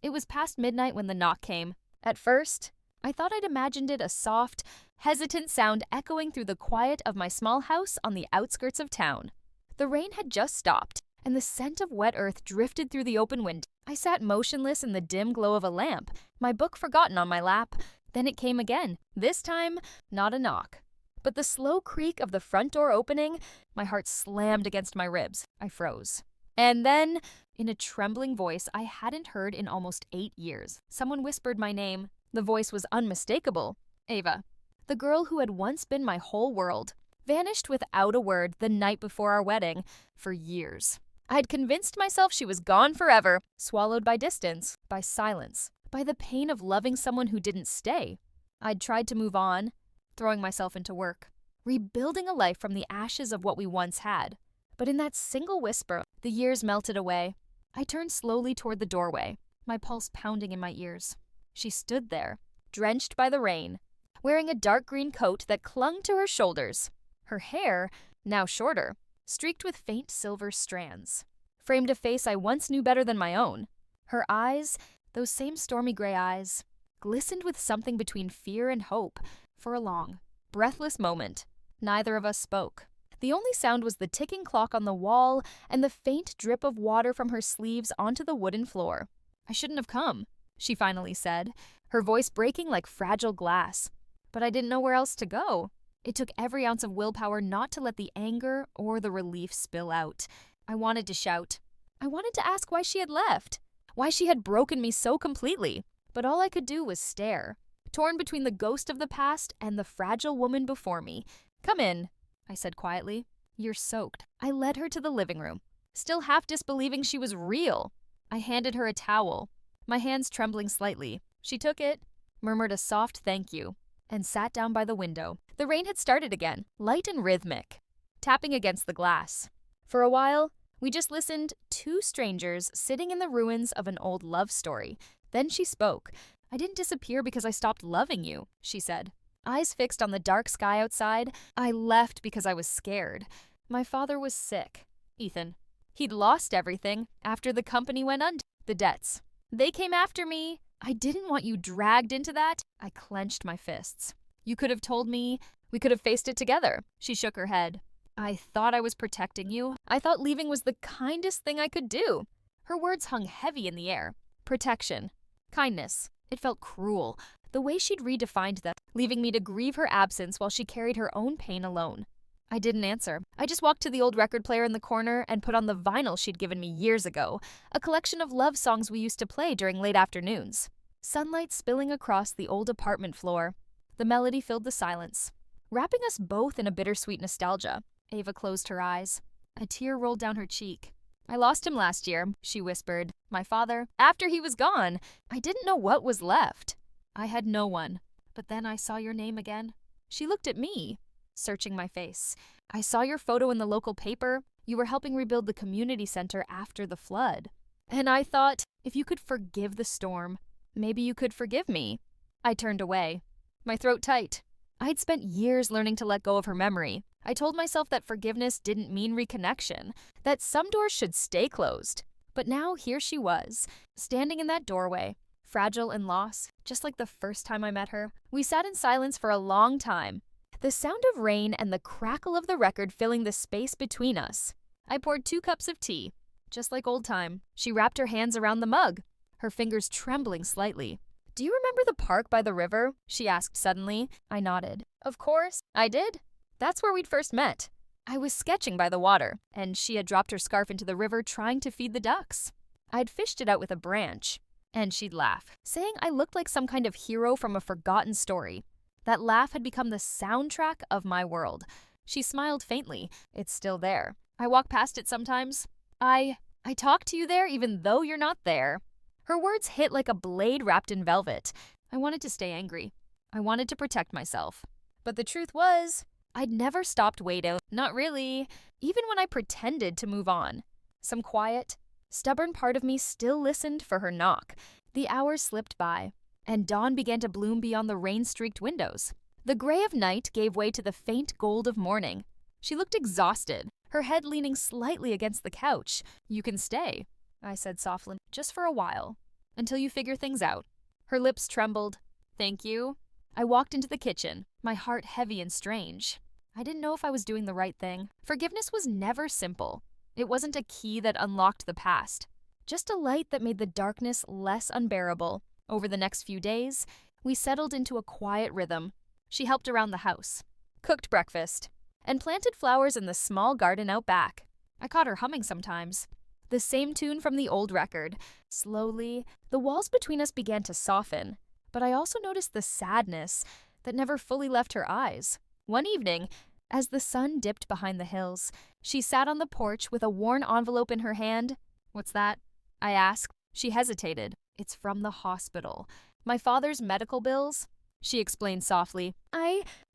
It was past midnight when the knock came. At first, I thought I'd imagined it a soft, hesitant sound echoing through the quiet of my small house on the outskirts of town. The rain had just stopped, and the scent of wet earth drifted through the open window. I sat motionless in the dim glow of a lamp, my book forgotten on my lap. Then it came again. This time, not a knock, but the slow creak of the front door opening. My heart slammed against my ribs. I froze. And then, in a trembling voice I hadn't heard in almost 8 years, someone whispered my name. The voice was unmistakable. Ava. The girl who had once been my whole world, vanished without a word the night before our wedding, for years. I'd convinced myself she was gone forever, swallowed by distance, by silence, by the pain of loving someone who didn't stay. I'd tried to move on, throwing myself into work, rebuilding a life from the ashes of what we once had. But in that single whisper, the years melted away. I turned slowly toward the doorway, my pulse pounding in my ears. She stood there, drenched by the rain, wearing a dark green coat that clung to her shoulders. Her hair, now shorter, streaked with faint silver strands, framed a face I once knew better than my own. Her eyes, those same stormy gray eyes, glistened with something between fear and hope. For a long, breathless moment, neither of us spoke. The only sound was the ticking clock on the wall and the faint drip of water from her sleeves onto the wooden floor. I shouldn't have come, she finally said, her voice breaking like fragile glass. But I didn't know where else to go. It took every ounce of willpower not to let the anger or the relief spill out. I wanted to shout. I wanted to ask why she had left, why she had broken me so completely. But all I could do was stare, torn between the ghost of the past and the fragile woman before me. Come in, I said quietly. You're soaked. I led her to the living room, still half disbelieving she was real. I handed her a towel, my hands trembling slightly. She took it, murmured a soft thank you, and sat down by the window. The rain had started again, light and rhythmic, tapping against the glass. For a while, we just listened, two strangers sitting in the ruins of an old love story. Then she spoke. I didn't disappear because I stopped loving you, she said. Eyes fixed on the dark sky outside, I left because I was scared. My father was sick. Ethan. He'd lost everything after the company went under. The debts. They came after me. I didn't want you dragged into that. I clenched my fists. You could have told me. We could have faced it together. She shook her head. I thought I was protecting you. I thought leaving was the kindest thing I could do. Her words hung heavy in the air. Protection. Kindness. It felt cruel. The way she'd redefined that, leaving me to grieve her absence while she carried her own pain alone. I didn't answer. I just walked to the old record player in the corner and put on the vinyl she'd given me years ago, a collection of love songs we used to play during late afternoons. Sunlight spilling across the old apartment floor. The melody filled the silence, wrapping us both in a bittersweet nostalgia. Ava closed her eyes. A tear rolled down her cheek. I lost him last year, she whispered. My father. After he was gone, I didn't know what was left. I had no one. But then I saw your name again. She looked at me, searching my face. I saw your photo in the local paper. You were helping rebuild the community center after the flood. And I thought, if you could forgive the storm, maybe you could forgive me. I turned away, my throat tight. I'd spent years learning to let go of her memory. I told myself that forgiveness didn't mean reconnection, that some doors should stay closed. But now here she was, standing in that doorway, fragile and lost, just like the first time I met her. We sat in silence for a long time, the sound of rain and the crackle of the record filling the space between us. I poured 2 cups of tea, just like old time. She wrapped her hands around the mug, her fingers trembling slightly. Do you remember the park by the river? She asked suddenly. I nodded. Of course, I did. That's where we'd first met. I was sketching by the water, and she had dropped her scarf into the river trying to feed the ducks. I'd fished it out with a branch, and she'd laugh, saying I looked like some kind of hero from a forgotten story. That laugh had become the soundtrack of my world. She smiled faintly. It's still there. I walk past it sometimes. I talk to you there even though you're not there. Her words hit like a blade wrapped in velvet. I wanted to stay angry. I wanted to protect myself. But the truth was, I'd never stopped waiting. Not really. Even when I pretended to move on. Some quiet, stubborn part of me still listened for her knock. The hours slipped by, and dawn began to bloom beyond the rain-streaked windows. The gray of night gave way to the faint gold of morning. She looked exhausted, her head leaning slightly against the couch. You can stay, I said softly, just for a while. until you figure things out." Her lips trembled. "Thank you." I walked into the kitchen, my heart heavy and strange. I didn't know if I was doing the right thing. Forgiveness was never simple. It wasn't a key that unlocked the past, just a light that made the darkness less unbearable. Over the next few days, we settled into a quiet rhythm. She helped around the house, cooked breakfast, and planted flowers in the small garden out back. I caught her humming sometimes, the same tune from the old record. Slowly, the walls between us began to soften, but I also noticed the sadness that never fully left her eyes. One evening, as the sun dipped behind the hills, she sat on the porch with a worn envelope in her hand. "What's that?" I asked. She hesitated. "It's from the hospital. My father's medical bills," she explained softly.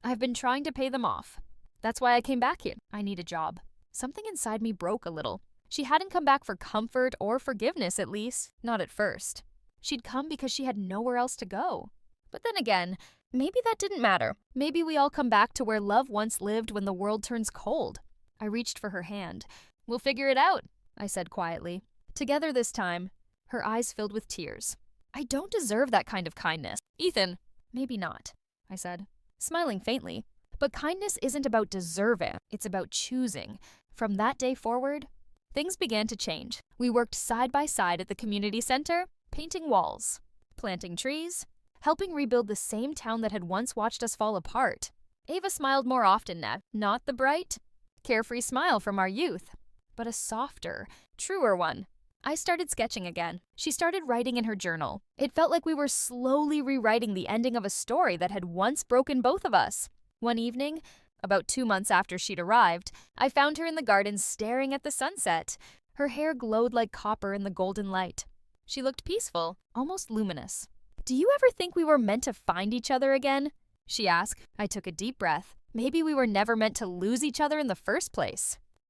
I've been trying to pay them off. That's why I came back here. I need a job." Something inside me broke a little. She hadn't come back for comfort or forgiveness, at least, not at first. She'd come because she had nowhere else to go. But then again, maybe that didn't matter. Maybe we all come back to where love once lived when the world turns cold. I reached for her hand. "We'll figure it out," I said quietly. "Together this time." Her eyes filled with tears. "I don't deserve that kind of kindness." "Ethan." "Maybe not," I said, smiling faintly. "But kindness isn't about deserving. It's about choosing." From that day forward, things began to change. We worked side by side at the community center, painting walls, planting trees, helping rebuild the same town that had once watched us fall apart. Ava smiled more often now, not the bright, carefree smile from our youth, but a softer, truer one. I started sketching again. She started writing in her journal. It felt like we were slowly rewriting the ending of a story that had once broken both of us. One evening, about 2 months after she'd arrived, I found her in the garden staring at the sunset. Her hair glowed like copper in the golden light. She looked peaceful, almost luminous. "Do you ever think we were meant to find each other again?" she asked. I took a deep breath. Maybe we were never meant to lose each other in the first place.